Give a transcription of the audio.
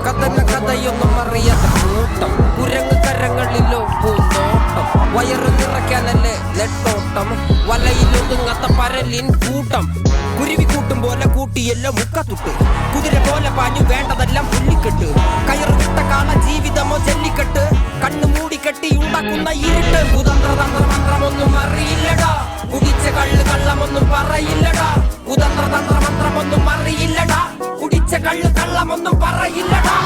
കഥന കഥയൊന്നും അറിയാത്ത കൂട്ടം കുരങ്ങ് കരങ്ങളിലോ പൂന്തോട്ടം വയറ് നിറയ്ക്കാനല്ലേ നെട്ടോട്ടം വലയിലൊതുങ്ങാത്ത പരലിൻ കൂട്ടം കുരുവി കൂട്ടും പോലെ കൂട്ടിയല്ലോ മുക്കത്തുട്ട് കുതിര പോലെ പാഞ്ഞു വേണ്ടതെല്ലാം പുല്ലിക്കെട്ട് കയറ് വിട്ട കാള ജീവിതമോ ജല്ലിക്കെട്ട് കണ്ണു മൂടിക്കെട്ടി ഉണ്ടാക്കുന്ന ഇരുട്ട് കുതന്ത്ര തന്ത്ര മന്ത്രമൊന്നും അറിയില്ലടാ കുടിച്ച കള്ള് കള്ളമൊന്നും പറയില്ലടാ കുതന്ത്ര തന്ത്ര മന്ത്രമൊന്നും അറിയില്ലടാ കുടിച്ച കള്ള് കള്ളമൊന്നും പറയില്ലടാ